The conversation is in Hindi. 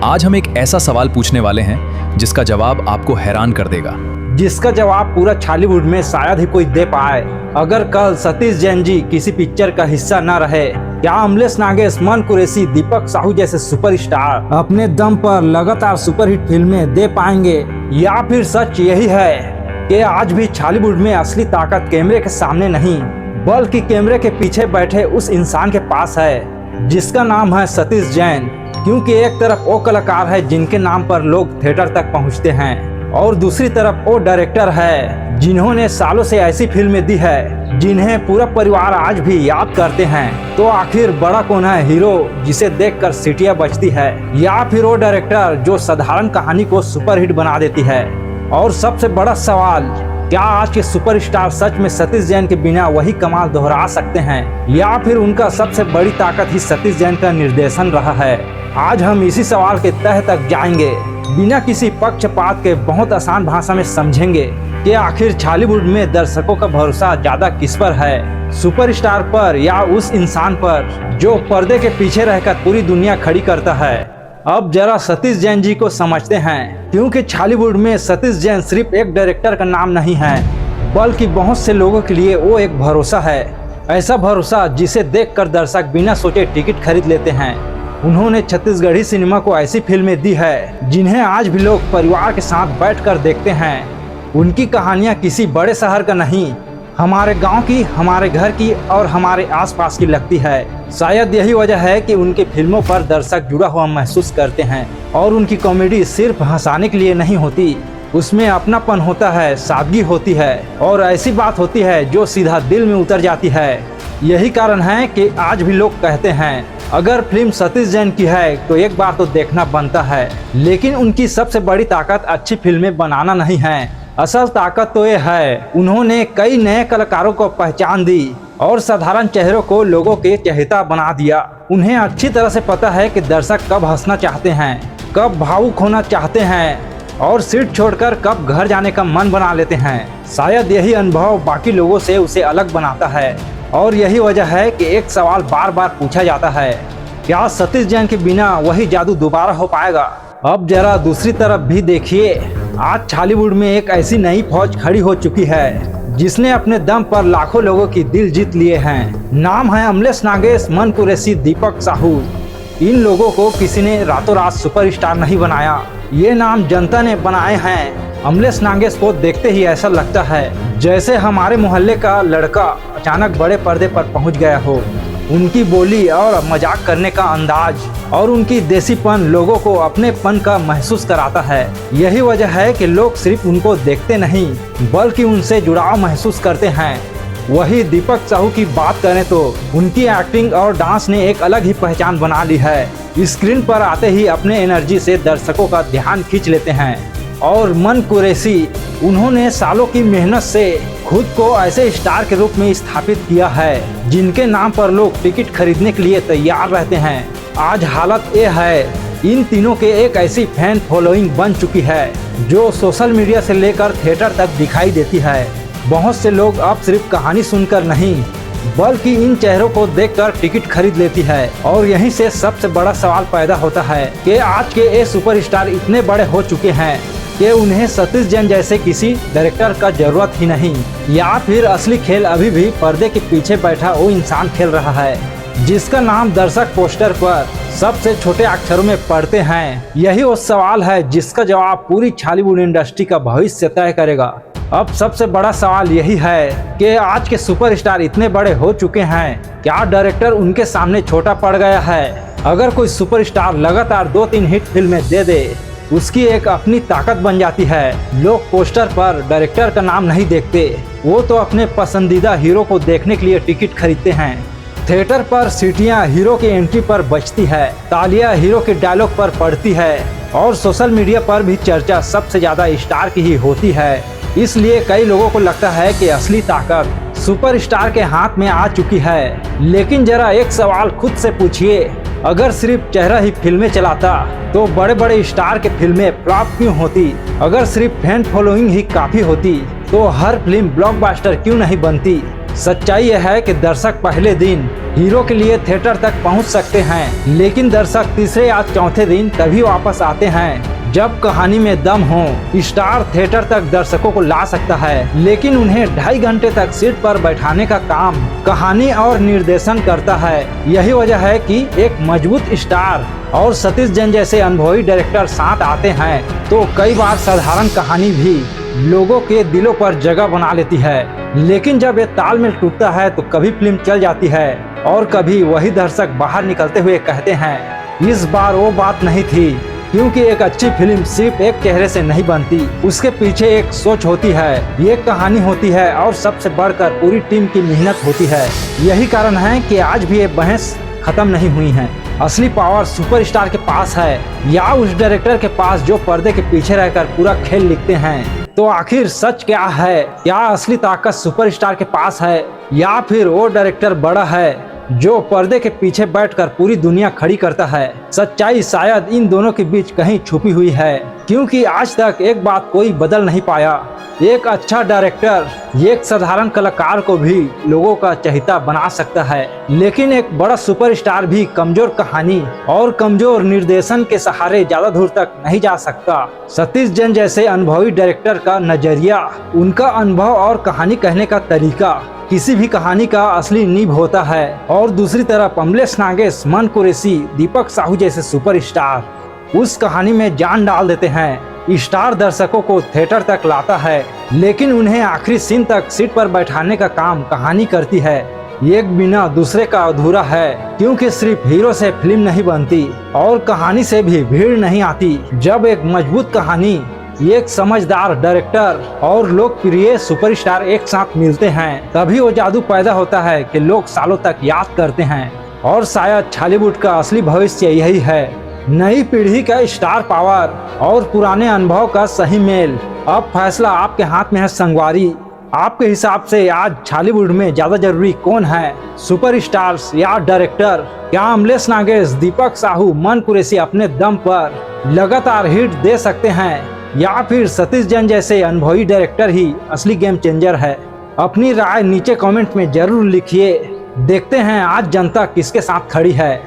आज हम एक ऐसा सवाल पूछने वाले हैं जिसका जवाब आपको हैरान कर देगा, जिसका जवाब पूरा छॉलीवुड में शायद ही कोई दे पाए। अगर कल सतीश जैन जी किसी पिक्चर का हिस्सा न रहे, क्या अमलेश नागेश, मन कुरैशी, दीपक साहू जैसे सुपरस्टार अपने दम पर लगातार सुपरहिट फिल्में दे पाएंगे? या फिर सच यही है कि आज भी छॉलीवुड में असली ताकत कैमरे के सामने नहीं, बल्कि कैमरे के पीछे बैठे उस इंसान के पास है जिसका नाम है सतीश जैन। क्योंकि एक तरफ वो कलाकार है जिनके नाम पर लोग थिएटर तक पहुंचते हैं, और दूसरी तरफ वो डायरेक्टर है जिन्होंने सालों से ऐसी फिल्में दी है जिन्हें पूरा परिवार आज भी याद करते हैं। तो आखिर बड़ा कौन है, हीरो जिसे देखकर सीटियां बजती है, या फिर वो डायरेक्टर जो साधारण कहानी को सुपरहिट बना देती है? और सबसे बड़ा सवाल, क्या आज के सुपरस्टार सच में सतीश जैन के बिना वही कमाल दोहरा सकते हैं, या फिर उनका सबसे बड़ी ताकत ही सतीश जैन का निर्देशन रहा है? आज हम इसी सवाल के तह तक जाएंगे, बिना किसी पक्षपात के बहुत आसान भाषा में समझेंगे कि आखिर छॉलीवुड में दर्शकों का भरोसा ज्यादा किस पर है, सुपरस्टार पर या उस इंसान पर जो पर्दे के पीछे रहकर पूरी दुनिया खड़ी करता है। अब जरा सतीश जैन जी को समझते हैं, क्योंकि छॉलीवुड में सतीश जैन सिर्फ एक डायरेक्टर का नाम नहीं है, बल्कि बहुत से लोगों के लिए वो एक भरोसा है। ऐसा भरोसा जिसे देखकर दर्शक बिना सोचे टिकट खरीद लेते हैं। उन्होंने छत्तीसगढ़ी सिनेमा को ऐसी फिल्में दी है जिन्हें आज भी लोग परिवार के साथ बैठकर देखते हैं। उनकी कहानियां किसी बड़े शहर का नहीं, हमारे गांव की, हमारे घर की और हमारे आसपास की लगती है। शायद यही वजह है कि उनकी फिल्मों पर दर्शक जुड़ा हुआ महसूस करते हैं। और उनकी कॉमेडी सिर्फ हंसाने के लिए नहीं होती, उसमें अपनापन होता है, सादगी होती है और ऐसी बात होती है जो सीधा दिल में उतर जाती है। यही कारण है कि आज भी लोग कहते हैं, अगर फिल्म सतीश जैन की है तो एक बार तो देखना बनता है। लेकिन उनकी सबसे बड़ी ताकत अच्छी फिल्में बनाना नहीं है, असल ताकत तो ये है उन्होंने कई नए कलाकारों को पहचान दी और साधारण चेहरों को लोगों के चहेता बना दिया। उन्हें अच्छी तरह से पता है कि दर्शक कब हंसना चाहते हैं, कब भावुक होना चाहते हैं और सीट छोड़कर कब घर जाने का मन बना लेते हैं। शायद यही अनुभव बाकी लोगों से उसे अलग बनाता है, और यही वजह है कि एक सवाल बार बार पूछा जाता है, क्या सतीश जैन के बिना वही जादू दोबारा हो पाएगा? अब जरा दूसरी तरफ भी देखिए, आज छॉलीवुड में एक ऐसी नई फौज खड़ी हो चुकी है जिसने अपने दम पर लाखों लोगों की दिल जीत लिए हैं। नाम है अमलेश नागेश, मन कुरैशी, दीपक साहू। इन लोगों को किसी ने रातों रात सुपरस्टार नहीं बनाया, ये नाम जनता ने बनाए हैं। अमलेश नागेश को देखते ही ऐसा लगता है जैसे हमारे मोहल्ले का लड़का अचानक बड़े पर्दे पर पहुंच गया हो। उनकी बोली और मजाक करने का अंदाज और उनकी देसीपन लोगों को अपनेपन का महसूस कराता है। यही वजह है कि लोग सिर्फ उनको देखते नहीं बल्कि उनसे जुड़ाव महसूस करते हैं। वही दीपक साहू की बात करें तो उनकी एक्टिंग और डांस ने एक अलग ही पहचान बना ली है। स्क्रीन पर आते ही अपने एनर्जी से दर्शकों का ध्यान खींच लेते हैं। और मन कुरैशी, उन्होंने सालों की मेहनत से खुद को ऐसे स्टार के रूप में स्थापित किया है जिनके नाम पर लोग टिकट खरीदने के लिए तैयार रहते हैं। आज हालत ये है, इन तीनों के एक ऐसी फैन फॉलोइंग बन चुकी है जो सोशल मीडिया से लेकर थिएटर तक दिखाई देती है। बहुत से लोग अब सिर्फ कहानी सुनकर नहीं बल्कि इन चेहरों को देखकर टिकट खरीद लेती है। और यहीं से सबसे बड़ा सवाल पैदा होता है कि आज के ये सुपरस्टार इतने बड़े हो चुके हैं कि उन्हें सतीश जैन जैसे किसी डायरेक्टर का जरूरत ही नहीं, या फिर असली खेल अभी भी पर्दे के पीछे बैठा वो इंसान खेल रहा है जिसका नाम दर्शक पोस्टर पर सबसे छोटे अक्षरों में पढ़ते हैं। यही वो सवाल है जिसका जवाब पूरी छॉलीवुड इंडस्ट्री का भविष्य तय करेगा। अब सबसे बड़ा सवाल यही है कि आज के सुपरस्टार इतने बड़े हो चुके हैं, क्या डायरेक्टर उनके सामने छोटा पड़ गया है? अगर कोई सुपरस्टार लगातार 2-3 हिट फिल्में दे दे, उसकी एक अपनी ताकत बन जाती है। लोग पोस्टर पर डायरेक्टर का नाम नहीं देखते, वो तो अपने पसंदीदा हीरो को देखने के लिए टिकट खरीदते हैं। थिएटर पर सीटियां हीरो की एंट्री पर बजती है, तालियां हीरो के डायलॉग पर पड़ती है और सोशल मीडिया पर भी चर्चा सबसे ज्यादा स्टार की ही होती है। इसलिए कई लोगों को लगता है कि असली ताकत सुपरस्टार के हाथ में आ चुकी है। लेकिन जरा एक सवाल खुद से पूछिए, अगर सिर्फ चेहरा ही फिल्में चलाता तो बड़े बड़े स्टार के फिल्में फ्लॉप क्यों होती? अगर सिर्फ फैन फॉलोइंग ही काफी होती तो हर फिल्म ब्लॉकबस्टर क्यों नहीं बनती? सच्चाई यह है कि दर्शक पहले दिन हीरो के लिए थिएटर तक पहुंच सकते हैं, लेकिन दर्शक तीसरे या चौथे दिन तभी वापस आते हैं जब कहानी में दम हो। स्टार थिएटर तक दर्शकों को ला सकता है, लेकिन उन्हें 2.5 घंटे तक सीट पर बैठाने का काम कहानी और निर्देशन करता है। यही वजह है कि एक मजबूत स्टार और सतीश जैन जैसे अनुभवी डायरेक्टर साथ आते हैं तो कई बार साधारण कहानी भी लोगों के दिलों पर जगह बना लेती है। लेकिन जब ये तालमेल टूटता है तो कभी फिल्म चल जाती है और कभी वही दर्शक बाहर निकलते हुए कहते हैं इस बार वो बात नहीं थी। क्योंकि एक अच्छी फिल्म सिर्फ एक चेहरे से नहीं बनती, उसके पीछे एक सोच होती है, एक कहानी होती है और सबसे बढ़कर पूरी टीम की मेहनत होती है। यही कारण है कि आज भी ये बहस खत्म नहीं हुई है। असली पावर सुपरस्टार के पास है या उस डायरेक्टर के पास जो पर्दे के पीछे रहकर पूरा खेल लिखते हैं। तो आखिर सच क्या है? क्या असली ताकत सुपरस्टार के पास है या फिर वो डायरेक्टर बड़ा है जो पर्दे के पीछे बैठकर पूरी दुनिया खड़ी करता है? सच्चाई शायद इन दोनों के बीच कहीं छुपी हुई है, क्योंकि आज तक एक बात कोई बदल नहीं पाया। एक अच्छा डायरेक्टर एक साधारण कलाकार को भी लोगों का चहेता बना सकता है, लेकिन एक बड़ा सुपरस्टार भी कमजोर कहानी और कमजोर निर्देशन के सहारे ज्यादा दूर तक नहीं जा सकता। सतीश जैन जैसे अनुभवी डायरेक्टर का नजरिया, उनका अनुभव और कहानी कहने का तरीका किसी भी कहानी का असली नींव होता है। और दूसरी तरफ अमलेश नागेश, मन कुरैशी, दीपक साहू जैसे सुपरस्टार उस कहानी में जान डाल देते हैं। स्टार दर्शकों को थिएटर तक लाता है, लेकिन उन्हें आखिरी सीन तक सीट पर बैठाने का काम कहानी करती है। एक बिना दूसरे का अधूरा है, क्योंकि सिर्फ हीरो से फिल्म नहीं बनती और कहानी से भी भीड़ नहीं आती। जब एक मजबूत कहानी, एक समझदार डायरेक्टर और लोकप्रिय सुपरस्टार एक साथ मिलते हैं, तभी वो जादू पैदा होता है कि लोग सालों तक याद करते हैं। और शायद बॉलीवुड का असली भविष्य यही है, नई पीढ़ी का स्टार पावर और पुराने अनुभव का सही मेल। अब फैसला आपके हाथ में है संगवारी। आपके हिसाब से आज बॉलीवुड में ज्यादा जरूरी कौन है, सुपरस्टार्स या डायरेक्टर? क्या अमलेश नागेश, दीपक साहू, मन कुरैशी अपने दम पर लगातार हिट दे सकते हैं या फिर सतीश जैन जैसे अनुभवी डायरेक्टर ही असली गेम चेंजर है? अपनी राय नीचे कमेंट में जरूर लिखिए। देखते हैं आज जनता किसके साथ खड़ी है।